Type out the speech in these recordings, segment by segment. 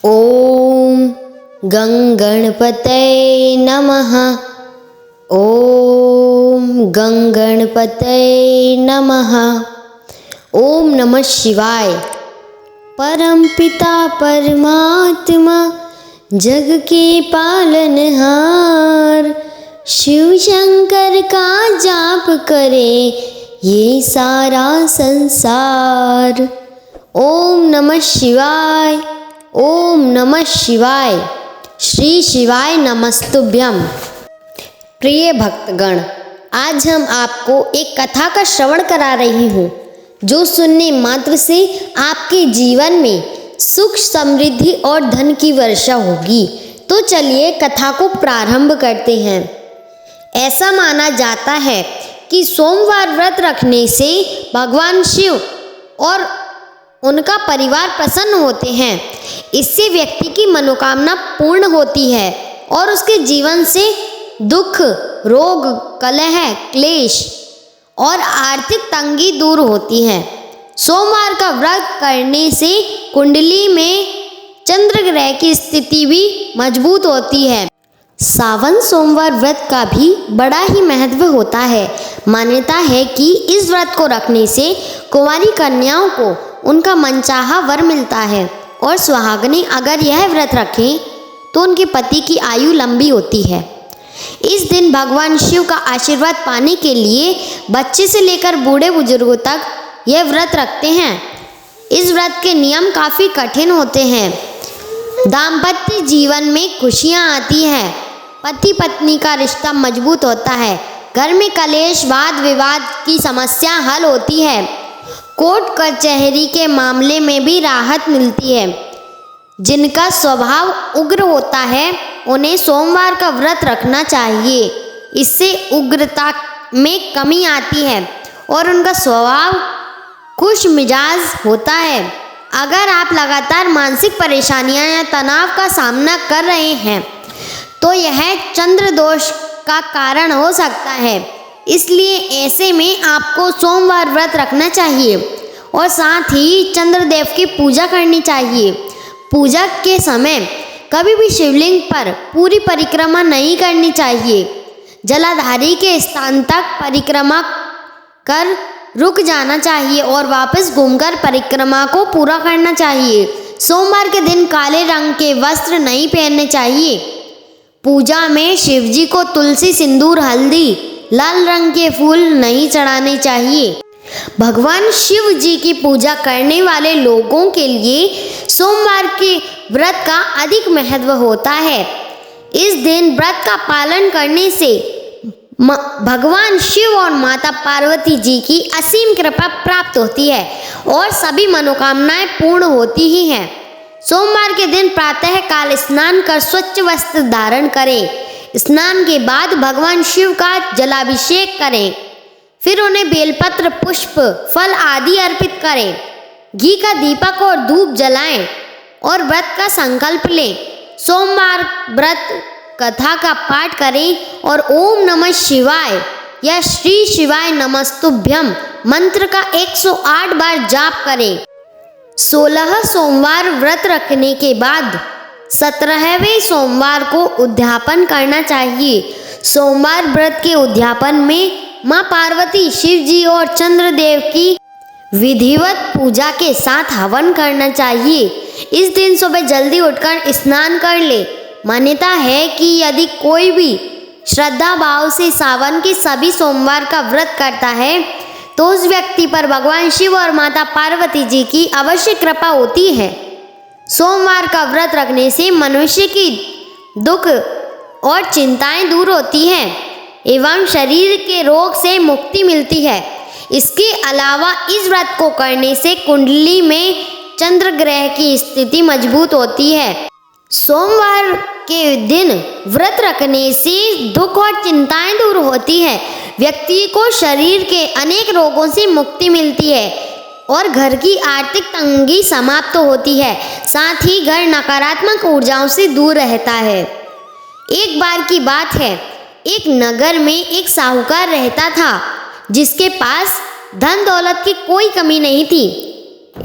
ॐ गणपतये नमः। ॐ गणपतये नमः। ओम नमः शिवाय। परमपिता परमात्मा जग के पालनहार, शिव शंकर का जाप करे ये सारा संसार। ओम नमः शिवाय। ओम नमः शिवाय। श्री शिवाय नमस्तुभ्यम। प्रिय भक्तगण, आज हम आपको एक कथा का श्रवण करा रही हूँ जो सुनने मात्र से आपके जीवन में सुख समृद्धि और धन की वर्षा होगी। तो चलिए कथा को प्रारंभ करते हैं। ऐसा माना जाता है कि सोमवार व्रत रखने से भगवान शिव और उनका परिवार प्रसन्न होते हैं। इससे व्यक्ति की मनोकामना पूर्ण होती है और उसके जीवन से दुख, रोग, कलह, क्लेश और आर्थिक तंगी दूर होती है। सोमवार का व्रत करने से कुंडली में चंद्र ग्रह की स्थिति भी मजबूत होती है। सावन सोमवार व्रत का भी बड़ा ही महत्व होता है। मान्यता है कि इस व्रत को रखने से कुंवारी कन्याओं को उनका मनचाहा वर मिलता है और सुहागनें अगर यह व्रत रखें तो उनके पति की आयु लंबी होती है। इस दिन भगवान शिव का आशीर्वाद पाने के लिए बच्चे से लेकर बूढ़े बुजुर्गों तक यह व्रत रखते हैं। इस व्रत के नियम काफ़ी कठिन होते हैं। दाम्पत्य जीवन में खुशियाँ आती हैं, पति पत्नी का रिश्ता मजबूत होता है, घर में कलेश वाद विवाद की समस्या हल होती है, कोर्ट कचहरी के मामले में भी राहत मिलती है। जिनका स्वभाव उग्र होता है उन्हें सोमवार का व्रत रखना चाहिए। इससे उग्रता में कमी आती है और उनका स्वभाव खुश मिजाज होता है। अगर आप लगातार मानसिक परेशानियां या तनाव का सामना कर रहे हैं तो यह चंद्र दोष का कारण हो सकता है। इसलिए ऐसे में आपको सोमवार व्रत रखना चाहिए और साथ ही चंद्रदेव की पूजा करनी चाहिए। पूजा के समय कभी भी शिवलिंग पर पूरी परिक्रमा नहीं करनी चाहिए। जलाधारी के स्थान तक परिक्रमा कर रुक जाना चाहिए और वापस घूमकर परिक्रमा को पूरा करना चाहिए। सोमवार के दिन काले रंग के वस्त्र नहीं पहनने चाहिए। पूजा में शिवजी को तुलसी, सिंदूर, हल्दी, लाल रंग के फूल नहीं चढ़ाने चाहिए। भगवान शिव जी की पूजा करने वाले लोगों के लिए सोमवार के व्रत का अधिक महत्व होता है। इस दिन व्रत का पालन करने से भगवान शिव और माता पार्वती जी की असीम कृपा प्राप्त होती है और सभी मनोकामनाएं पूर्ण होती ही हैं। सोमवार के दिन प्रातः काल स्नान कर स्वच्छ वस्त्र धारण करें। स्नान के बाद भगवान शिव का जलाभिषेक करें। फिर उन्हें बेलपत्र, पुष्प, फल आदि अर्पित करें। घी का दीपक और धूप जलाएं और व्रत का संकल्प लें। सोमवार व्रत कथा का पाठ करें और ओम नमः शिवाय या श्री शिवाय नमस्तुभ्यम मंत्र का 108 बार जाप करें। 16 सोमवार व्रत रखने के बाद 17वें सोमवार को उद्यापन करना चाहिए। सोमवार व्रत के उद्यापन में माँ पार्वती, शिव जी और चंद्रदेव की विधिवत पूजा के साथ हवन करना चाहिए। इस दिन सुबह जल्दी उठकर स्नान कर ले। मान्यता है कि यदि कोई भी श्रद्धा भाव से सावन के सभी सोमवार का व्रत करता है तो उस व्यक्ति पर भगवान शिव और माता पार्वती जी की अवश्य कृपा होती है। सोमवार का व्रत रखने से मनुष्य की दुख और चिंताएं दूर होती हैं एवं शरीर के रोग से मुक्ति मिलती है। इसके अलावा इस व्रत को करने से कुंडली में चंद्र ग्रह की स्थिति मजबूत होती है। सोमवार के दिन व्रत रखने से दुख और चिंताएं दूर होती है। व्यक्ति को शरीर के अनेक रोगों से मुक्ति मिलती है और घर की आर्थिक तंगी समाप्त होती है। साथ ही घर नकारात्मक ऊर्जाओं से दूर रहता है। एक बार की बात है, एक नगर में एक साहूकार रहता था जिसके पास धन दौलत की कोई कमी नहीं थी।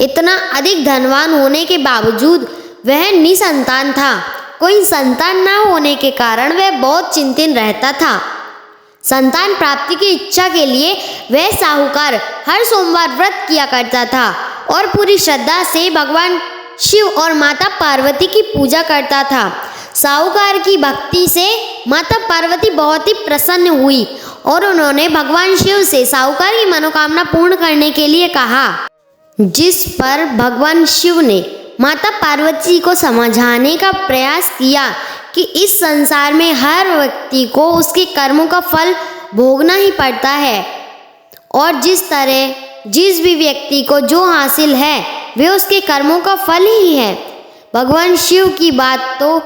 इतना अधिक धनवान होने के बावजूद वह निसंतान था। कोई संतान न होने के कारण वह बहुत चिंतित रहता था। संतान प्राप्ति की इच्छा के लिए वह साहूकार हर सोमवार व्रत किया करता था और पूरी श्रद्धा से भगवान शिव और माता पार्वती की पूजा करता था। साहूकार की भक्ति से माता पार्वती बहुत ही प्रसन्न हुई और उन्होंने भगवान शिव से साहूकार की मनोकामना पूर्ण करने के लिए कहा, जिस पर भगवान शिव ने माता पार्वती को समझाने का प्रयास किया कि इस संसार में हर व्यक्ति को उसके कर्मों का फल भोगना ही पड़ता है और जिस तरह जिस भी व्यक्ति को जो हासिल है वे उसके कर्मों का फल ही है। भगवान शिव की बात तो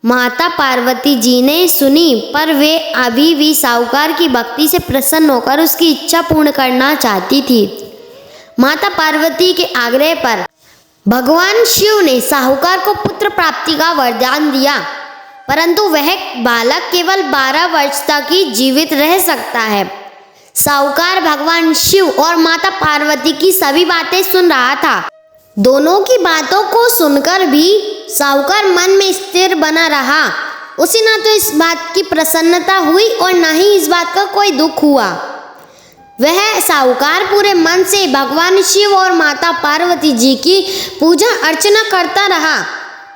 माता पार्वती जी ने सुनी, पर वे अभी भी साहूकार की भक्ति से प्रसन्न होकर उसकी इच्छा पूर्ण करना चाहती थी। माता पार्वती के आग्रह पर भगवान शिव ने साहूकार को पुत्र प्राप्ति का वरदान दिया, परंतु वह बालक केवल 12 वर्ष तक ही जीवित रह सकता है। साहूकार भगवान शिव और माता पार्वती की सभी बातें सुन रहा था। दोनों की बातों को सुनकर भी साहूकार मन में स्थिर बना रहा। उसे न तो इस बात की प्रसन्नता हुई और न ही इस बात का कोई दुख हुआ। वह साहूकार पूरे मन से भगवान शिव और माता पार्वती जी की पूजा अर्चना करता रहा।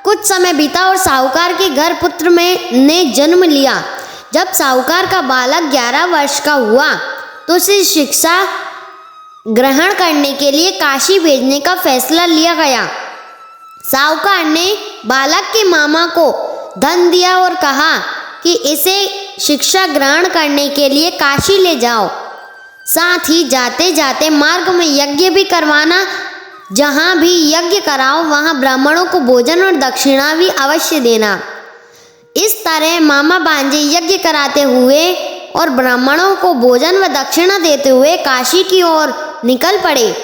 कुछ समय बीता और साहूकार के घर पुत्र ने जन्म लिया। जब साहूकार का बालक 11 वर्ष का हुआ तो उसे शिक्षा ग्रहण करने के लिए काशी भेजने का फैसला लिया गया। साहूकार ने बालक के मामा को धन दिया और कहा कि इसे शिक्षा ग्रहण करने के लिए काशी ले जाओ। साथ ही जाते जाते मार्ग में यज्ञ भी करवाना। जहाँ भी यज्ञ कराओ वहाँ ब्राह्मणों को भोजन और दक्षिणा भी अवश्य देना। इस तरह मामा भांजे यज्ञ कराते हुए और ब्राह्मणों को भोजन व दक्षिणा देते हुए काशी की ओर निकल पड़े।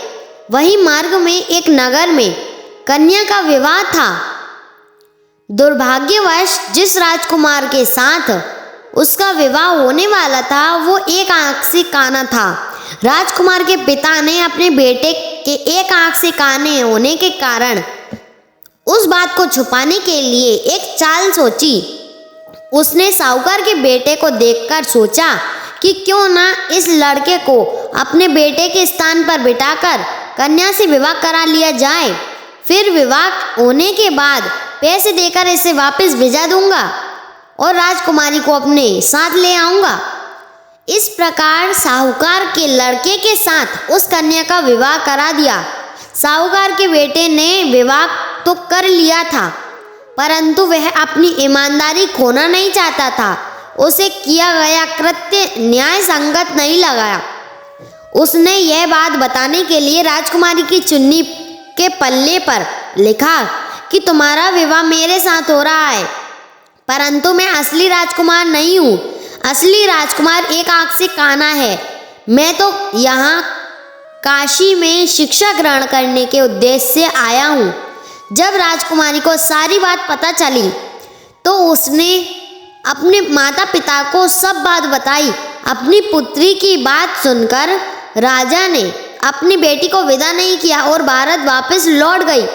वहीं मार्ग में एक नगर में कन्या का विवाह था। दुर्भाग्यवश जिस राजकुमार के साथ उसका विवाह होने वाला था वो एक आंख से काना था। राजकुमार के पिता ने अपने बेटे के एक आंख से काने होने के कारण उस बात को छुपाने के लिए एक चाल सोची। उसने साहूकार के बेटे को देखकर सोचा कि क्यों ना इस लड़के को अपने बेटे के स्थान पर बिठाकर कन्या से विवाह करा लिया जाए। फिर विवाह होने के बाद पैसे देकर इसे वापस भेजा दूंगा और राजकुमारी को अपने साथ ले आऊंगा। इस प्रकार साहूकार के लड़के के साथ उस कन्या का विवाह करा दिया। साहूकार के बेटे ने विवाह तो कर लिया था, परंतु वह अपनी ईमानदारी खोना नहीं चाहता था। उसे किया गया कृत्य न्याय संगत नहीं लगा। उसने यह बात बताने के लिए राजकुमारी की चुन्नी के पल्ले पर लिखा कि तुम्हारा विवाह मेरे साथ हो रहा है, परंतु मैं असली राजकुमार नहीं हूँ। असली राजकुमार एक आंख से काना है। मैं तो यहाँ काशी में शिक्षा ग्रहण करने के उद्देश्य से आया हूँ। जब राजकुमारी को सारी बात पता चली तो उसने अपने माता पिता को सब बात बताई। अपनी पुत्री की बात सुनकर राजा ने अपनी बेटी को विदा नहीं किया और भारत वापस लौट गई।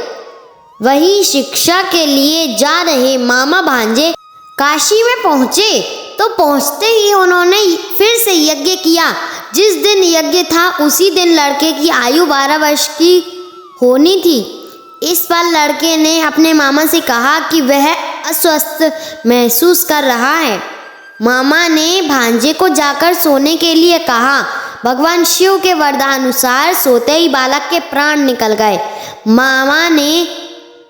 वहीं शिक्षा के लिए जा रहे मामा भांजे काशी में पहुँचे तो पहुँचते ही उन्होंने फिर से यज्ञ किया। जिस दिन यज्ञ था उसी दिन लड़के की आयु 12 वर्ष की होनी थी। इस पर लड़के ने अपने मामा से कहा कि वह अस्वस्थ महसूस कर रहा है। मामा ने भांजे को जाकर सोने के लिए कहा। भगवान शिव के वरदानुसार सोते ही बालक के प्राण निकल गए। मामा ने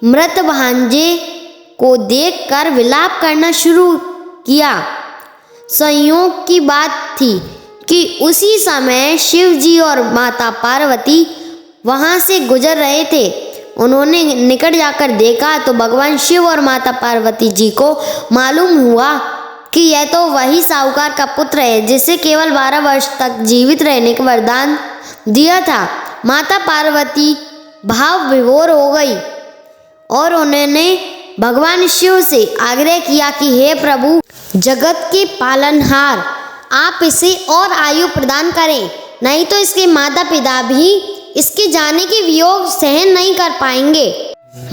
मृत भांजे को देखकर विलाप करना शुरू किया। संयोग की बात थी कि उसी समय शिव जी और माता पार्वती वहाँ से गुजर रहे थे। उन्होंने निकट जाकर देखा तो भगवान शिव और माता पार्वती जी को मालूम हुआ कि यह तो वही साहूकार का पुत्र है जिसे केवल 12 वर्ष तक जीवित रहने का वरदान दिया था। माता पार्वती भाव विभोर हो गई और उन्होंने भगवान शिव से आग्रह किया कि हे प्रभु, जगत के पालनहार, आप इसे और आयु प्रदान करें, नहीं तो इसके माता पिता भी इसके जाने के वियोग सहन नहीं कर पाएंगे।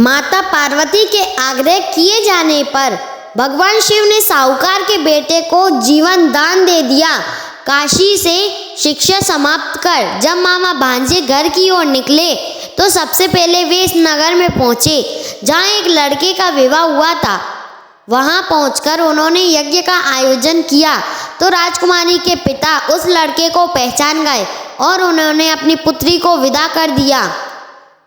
माता पार्वती के आग्रह किए जाने पर भगवान शिव ने साहूकार के बेटे को जीवन दान दे दिया। काशी से शिक्षा समाप्त कर जब मामा भांजे घर की ओर निकले तो सबसे पहले वे इस नगर में पहुंचे जहां एक लड़के का विवाह हुआ था। वहां पहुंचकर उन्होंने यज्ञ का आयोजन किया तो राजकुमारी के पिता उस लड़के को पहचान गए और उन्होंने अपनी पुत्री को विदा कर दिया।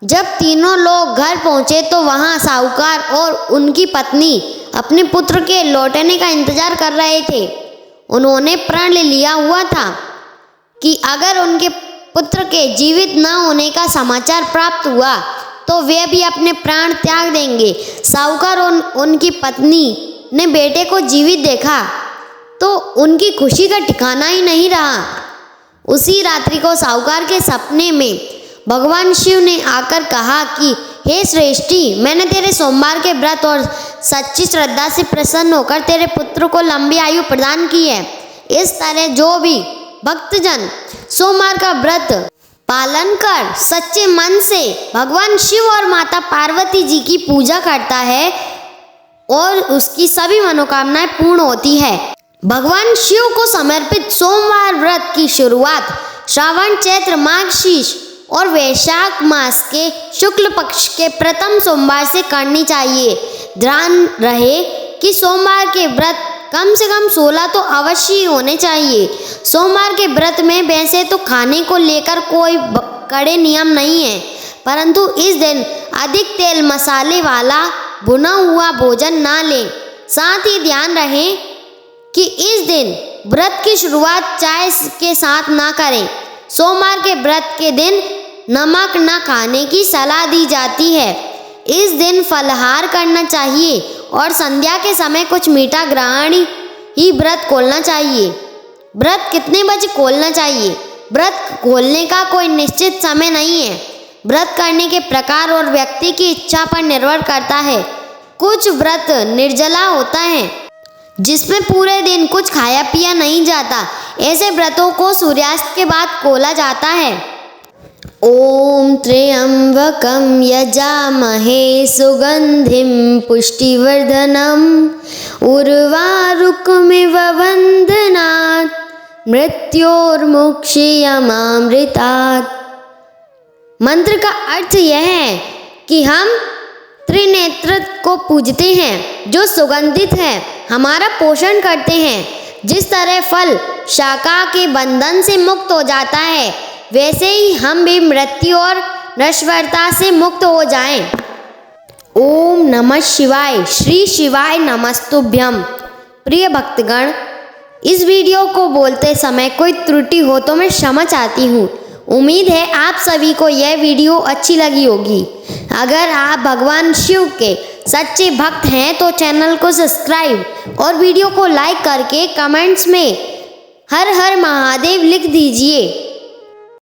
जब तीनों लोग घर पहुंचे तो वहां साहूकार और उनकी पत्नी अपने पुत्र के लौटने का इंतजार कर रहे थे। उन्होंने प्रण लिया हुआ था कि अगर उनके पुत्र के जीवित न होने का समाचार प्राप्त हुआ तो वे भी अपने प्राण त्याग देंगे। साहूकार और उनकी पत्नी ने बेटे को जीवित देखा तो उनकी खुशी का ठिकाना ही नहीं रहा। उसी रात्रि को साहूकार के सपने में भगवान शिव ने आकर कहा कि हे श्रेष्ठी, मैंने तेरे सोमवार के व्रत और सच्ची श्रद्धा से प्रसन्न होकर तेरे पुत्र को लंबी आयु प्रदान की है। इस तरह जो भी भक्तजन सोमवार का व्रत पालन कर सच्चे मन से भगवान शिव और माता पार्वती जी की पूजा करता है और उसकी सभी मनोकामनाएं पूर्ण होती है। भगवान शिव को समर्पित सोमवार व्रत की शुरुआत श्रावण, चैत्र, माघ और वैशाख मास के शुक्ल पक्ष के प्रथम सोमवार से करनी चाहिए। ध्यान रहे कि सोमवार के व्रत कम से कम 16 तो अवश्य ही होने चाहिए। सोमवार के व्रत में वैसे तो खाने को लेकर कोई कड़े नियम नहीं है, परंतु इस दिन अधिक तेल मसाले वाला भुना हुआ भोजन ना लें। साथ ही ध्यान रहे कि इस दिन व्रत की शुरुआत चाय के साथ ना करें। सोमवार के व्रत के दिन नमक न खाने की सलाह दी जाती है। इस दिन फलाहार करना चाहिए और संध्या के समय कुछ मीठा ग्रहण ही व्रत खोलना चाहिए। व्रत कितने बजे खोलना चाहिए? व्रत खोलने का कोई निश्चित समय नहीं है। व्रत करने के प्रकार और व्यक्ति की इच्छा पर निर्भर करता है। कुछ व्रत निर्जला होता है जिसमें पूरे दिन कुछ खाया पिया नहीं जाता। ऐसे व्रतों को सूर्यास्त के बाद खोला जाता है। ओम त्र्यंबकं यजामहे सुगंधिं पुष्टिवर्धनम् उर्वारुकमिव बन्धनात् मृत्योर्मुक्षीयमामृतात्। मंत्र का अर्थ यह है कि हम त्रिनेत्र को पूजते हैं जो सुगंधित है, हमारा पोषण करते हैं। जिस तरह फल शाखा के बंधन से मुक्त हो जाता है, वैसे ही हम भी मृत्यु और नश्वरता से मुक्त हो जाएं। ओम नमः शिवाय। श्री शिवाय नमस्तुभ्यम। प्रिय भक्तगण, इस वीडियो को बोलते समय कोई त्रुटि हो तो मैं क्षमा चाहती हूँ। उम्मीद है आप सभी को यह वीडियो अच्छी लगी होगी। अगर आप भगवान शिव के सच्चे भक्त हैं तो चैनल को सब्सक्राइब और वीडियो को लाइक करके कमेंट्स में हर हर महादेव लिख दीजिए।